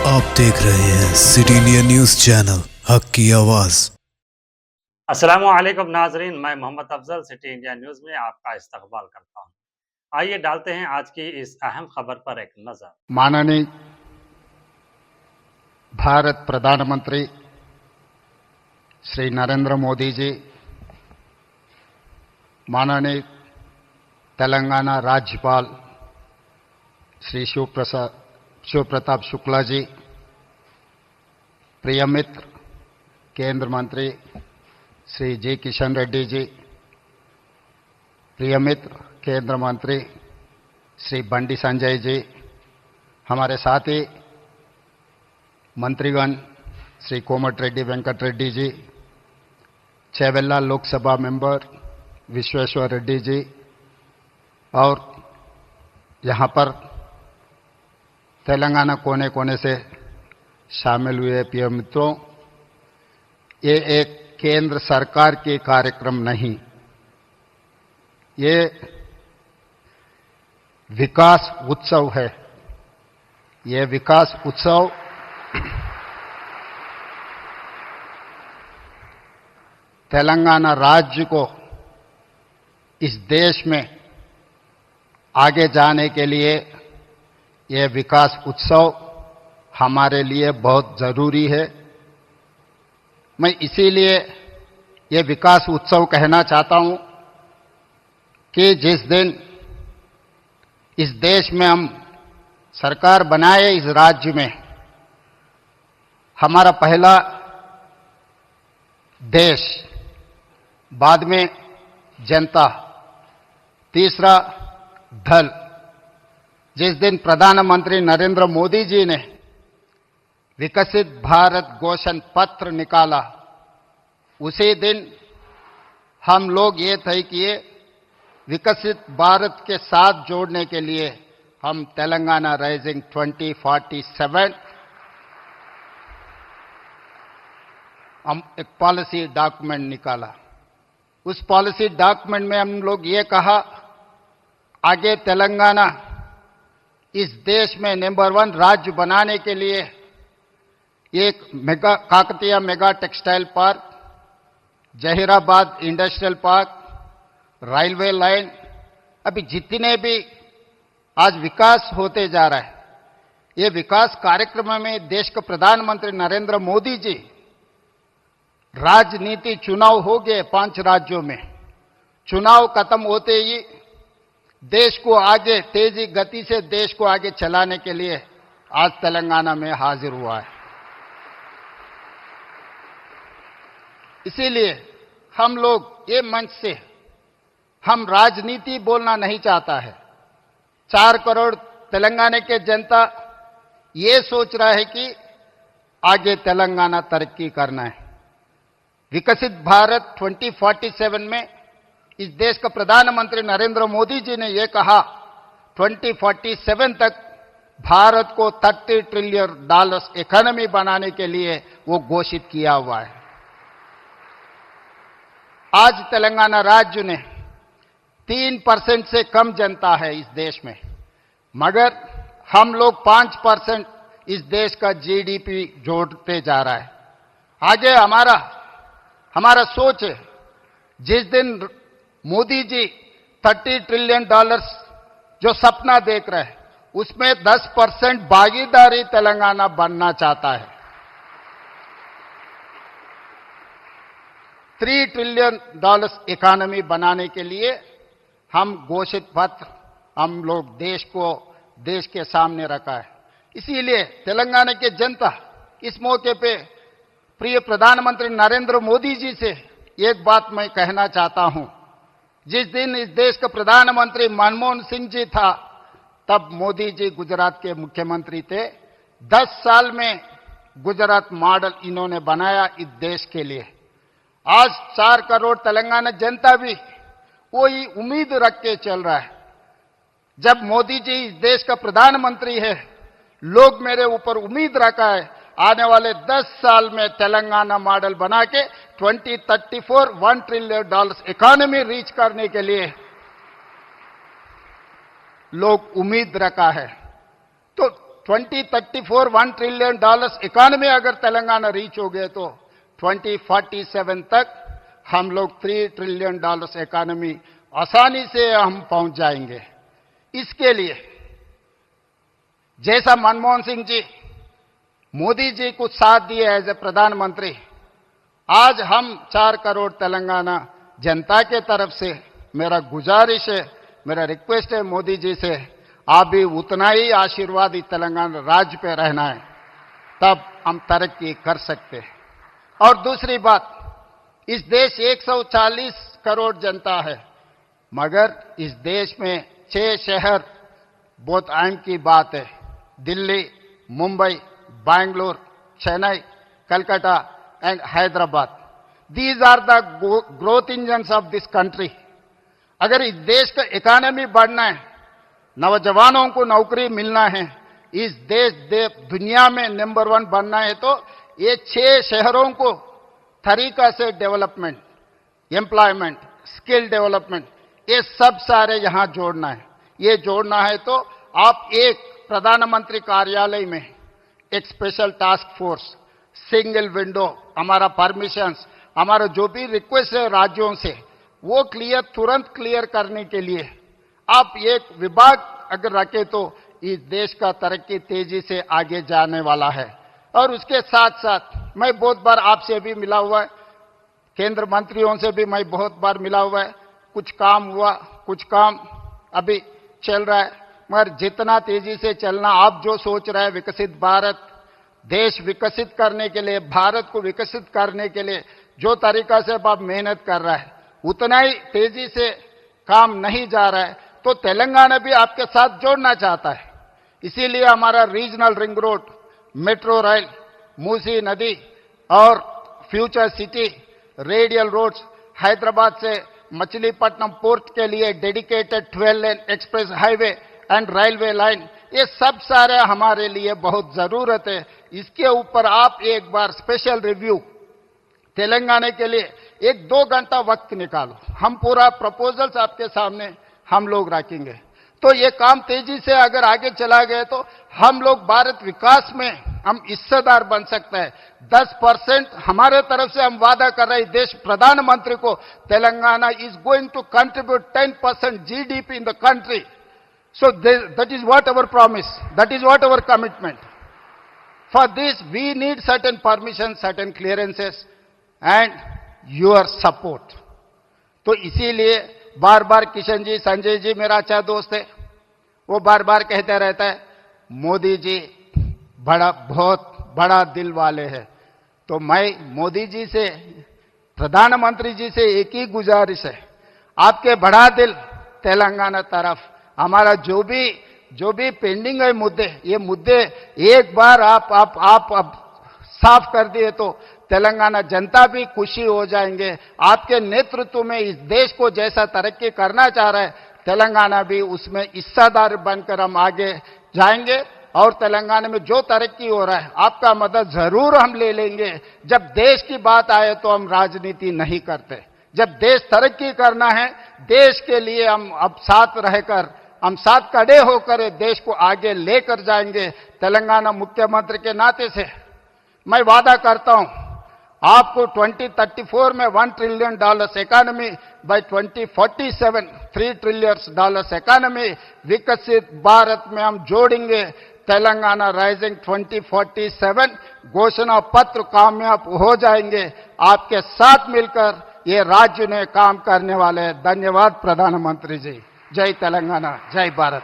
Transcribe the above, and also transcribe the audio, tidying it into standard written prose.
आप देख रहे हैं सिटी इंडिया न्यूज चैनल, हक की आवाज। अस्सलामुअलैकुम नाजरीन, मैं Mohammad Afzal city India news में आपका इस्तकबाल करता हूं। आइए डालते हैं आज की इस अहम खबर पर एक नज़र। माननीय भारत प्रधानमंत्री श्री नरेंद्र मोदी जी, माननीय तेलंगाना राज्यपाल श्री शिव प्रताप शुक्ला जी, प्रिय मित्र केंद्र मंत्री श्री जी किशन रेड्डी जी, प्रिय मित्र केंद्र मंत्री श्री बंडी संजय जी, हमारे साथी मंत्रीगण श्री कोमट रेड्डी वेंकट रेड्डी जी, चेवेल्ला लोकसभा मेंबर विश्वेश्वर रेड्डी जी, और यहाँ पर तेलंगाना कोने कोने से शामिल हुए प्रिय मित्रों, ये एक केंद्र सरकार के कार्यक्रम नहीं, ये विकास उत्सव है। ये विकास उत्सव तेलंगाना राज्य को इस देश में आगे जाने के लिए, ये विकास उत्सव हमारे लिए बहुत जरूरी है। मैं इसीलिए ये विकास उत्सव कहना चाहता हूं कि जिस दिन इस देश में हम सरकार बनाए, इस राज्य में हमारा पहला देश, बाद में जनता, तीसरा दल, जिस दिन प्रधानमंत्री नरेंद्र मोदी जी ने विकसित भारत घोषण पत्र निकाला, उसी दिन हम लोग ये तय किए, विकसित भारत के साथ जोड़ने के लिए हम तेलंगाना राइजिंग 2047 हम एक पॉलिसी डॉक्यूमेंट निकाला। उस पॉलिसी डॉक्यूमेंट में हम लोग ये कहा, आगे तेलंगाना इस देश में नंबर 1 राज्य बनाने के लिए एक Kakatiya mega textile park, Zaheerabad industrial park, railway line, अभी जितने भी आज विकास होते जा रहा है, ये विकास कार्यक्रम में देश के प्रधानमंत्री नरेंद्र मोदी जी, राजनीति चुनाव हो गए 5 राज्यों में, चुनाव खत्म होते ही देश को आगे तेजी गति से देश को आगे चलाने के लिए आज तेलंगाना में हाजिर हुआ है। इसीलिए हम लोग ये मंच से हम राजनीति बोलना नहीं चाहता है। 4 करोड़ तेलंगाना के जनता ये सोच रहा है कि आगे तेलंगाना तरक्की करना है। विकसित भारत 2047 में इस देश का प्रधानमंत्री नरेंद्र मोदी जी ने यह कहा, 2047 तक भारत को $30 ट्रिलियन इकोनॉमी बनाने के लिए वो घोषित किया हुआ है। आज तेलंगाना राज्य ने 3% से कम जनता है इस देश में, मगर हम लोग 5% इस देश का जीडीपी जोड़ते जा रहा है। आगे हमारा सोच है, जिस दिन मोदी जी $30 ट्रिलियन जो सपना देख रहे हैं, उसमें 10% भागीदारी तेलंगाना बनना चाहता है। $3 ट्रिलियन इकोनॉमी बनाने के लिए हम घोषित पत्र हम लोग देश के सामने रखा है। इसीलिए तेलंगाना के जनता इस मौके पे प्रिय प्रधानमंत्री नरेंद्र मोदी जी से एक बात मैं कहना चाहता हूं। जिस दिन इस देश का प्रधानमंत्री मनमोहन सिंह जी था, तब मोदी जी गुजरात के मुख्यमंत्री थे। 10 साल में गुजरात मॉडल इन्होंने बनाया इस देश के लिए। आज 4 करोड़ तेलंगाना जनता भी वही उम्मीद रख के चल रहा है। जब मोदी जी इस देश का प्रधानमंत्री है, लोग मेरे ऊपर उम्मीद रखा है, आने वाले 10 साल में तेलंगाना मॉडल बना के 2034 $1 ट्रिलियन इकोनॉमी रीच करने के लिए लोग उम्मीद रखा है। तो 2034 $1 ट्रिलियन इकोनॉमी अगर तेलंगाना रीच हो गए तो 2047 तक हम लोग $3 ट्रिलियन इकोनॉमी आसानी से हम पहुंच जाएंगे। इसके लिए जैसा मनमोहन सिंह जी, मोदी जी को साथ दिए एज ए प्रधानमंत्री, आज हम 4 करोड़ तेलंगाना जनता के तरफ से मेरा गुजारिश है, मेरा रिक्वेस्ट है मोदी जी से, आप भी उतना ही आशीर्वादी तेलंगाना राज्य पे रहना है, तब हम तरक्की कर सकते हैं। और दूसरी बात, इस देश 140 करोड़ जनता है, मगर इस देश में 6 शहर बहुत अहम की बात है, Delhi, Mumbai, Bangalore, Chennai, Calcutta and Hyderabad. These are the growth engines of this country. अगर इस देश का इकोनॉमी बढ़ना है, नौजवानों को नौकरी मिलना है, इस देश दुनिया में नंबर 1 बनना है, तो ये 6 शहरों को तरीका से डेवलपमेंट, एम्प्लॉयमेंट, स्किल डेवलपमेंट, ये सब सारे यहां जोड़ना है। ये जोड़ना है तो आप एक प्रधानमंत्री कार्यालय में एक special task force, single window, हमारा परमिशंस, हमारा जो भी रिक्वेस्ट है राज्यों से, वो तुरंत क्लियर करने के लिए आप एक विभाग अगर रखे तो इस देश का तरक्की तेजी से आगे जाने वाला है। और उसके साथ साथ मैं बहुत बार आपसे भी मिला हुआ है, केंद्र मंत्रियों से भी मैं बहुत बार मिला हुआ है, कुछ काम हुआ, कुछ काम अभी चल रहा है, मगर जितना तेजी से चलना, आप जो सोच रहे हैं विकसित भारत, देश विकसित करने के लिए, भारत को विकसित करने के लिए जो तरीका से आप मेहनत कर रहा है, उतना ही तेजी से काम नहीं जा रहा है, तो तेलंगाना भी आपके साथ जोड़ना चाहता है। इसीलिए हमारा regional ring road, metro rail, Musi नदी और future city, radial roads, Hyderabad से मछलीपट्टनम पोर्ट के लिए dedicated 12 lane express highway and railway line, ये सब सारे हमारे लिए बहुत जरूरत है। इसके ऊपर आप एक बार स्पेशल रिव्यू तेलंगाना के लिए 1-2 घंटा वक्त निकालो, हम पूरा प्रपोजल्स आपके सामने हम लोग रखेंगे। तो ये काम तेजी से अगर आगे चला गया तो हम लोग भारत विकास में हम हिस्सेदार बन सकते हैं। 10% हमारे तरफ से हम वादा कर रहे हैं देश प्रधानमंत्री को, Telangana is going to contribute 10% GDP in the country. So that is what our promise, that is what our commitment. For this we need certain permissions, certain clearances and your support. तो इसीलिए बार बार किशन जी, संजय जी मेरा अच्छा दोस्त है, वो बार बार कहते रहता है मोदी जी बहुत बड़ा दिल वाले हैं। तो मैं मोदी जी से, प्रधानमंत्री जी से एक ही गुजारिश है, आपके बड़ा दिल तेलंगाना तरफ, हमारा जो भी पेंडिंग है मुद्दे, ये मुद्दे एक बार आप साफ कर दिए तो तेलंगाना जनता भी खुशी हो जाएंगे। आपके नेतृत्व में इस देश को जैसा तरक्की करना चाह रहा है, तेलंगाना भी उसमें हिस्सेदार बनकर हम आगे जाएंगे। और तेलंगाना में जो तरक्की हो रहा है, आपका मदद जरूर हम ले लेंगे। जब देश की बात आए तो हम राजनीति नहीं करते, जब देश तरक्की करना है, देश के लिए हम अब साथ रहकर, हम साथ खड़े होकर देश को आगे लेकर जाएंगे। तेलंगाना मुख्यमंत्री के नाते से मैं वादा करता हूं, आपको 2034 में $1 trillion economy, by 2047 $3 trillion economy, विकसित भारत में हम जोड़ेंगे। तेलंगाना राइजिंग 2047 घोषणा पत्र कामयाब हो जाएंगे। आपके साथ मिलकर ये राज्य ने काम करने वाले हैं। धन्यवाद प्रधानमंत्री जी। जय तेलंगाना, जय भारत।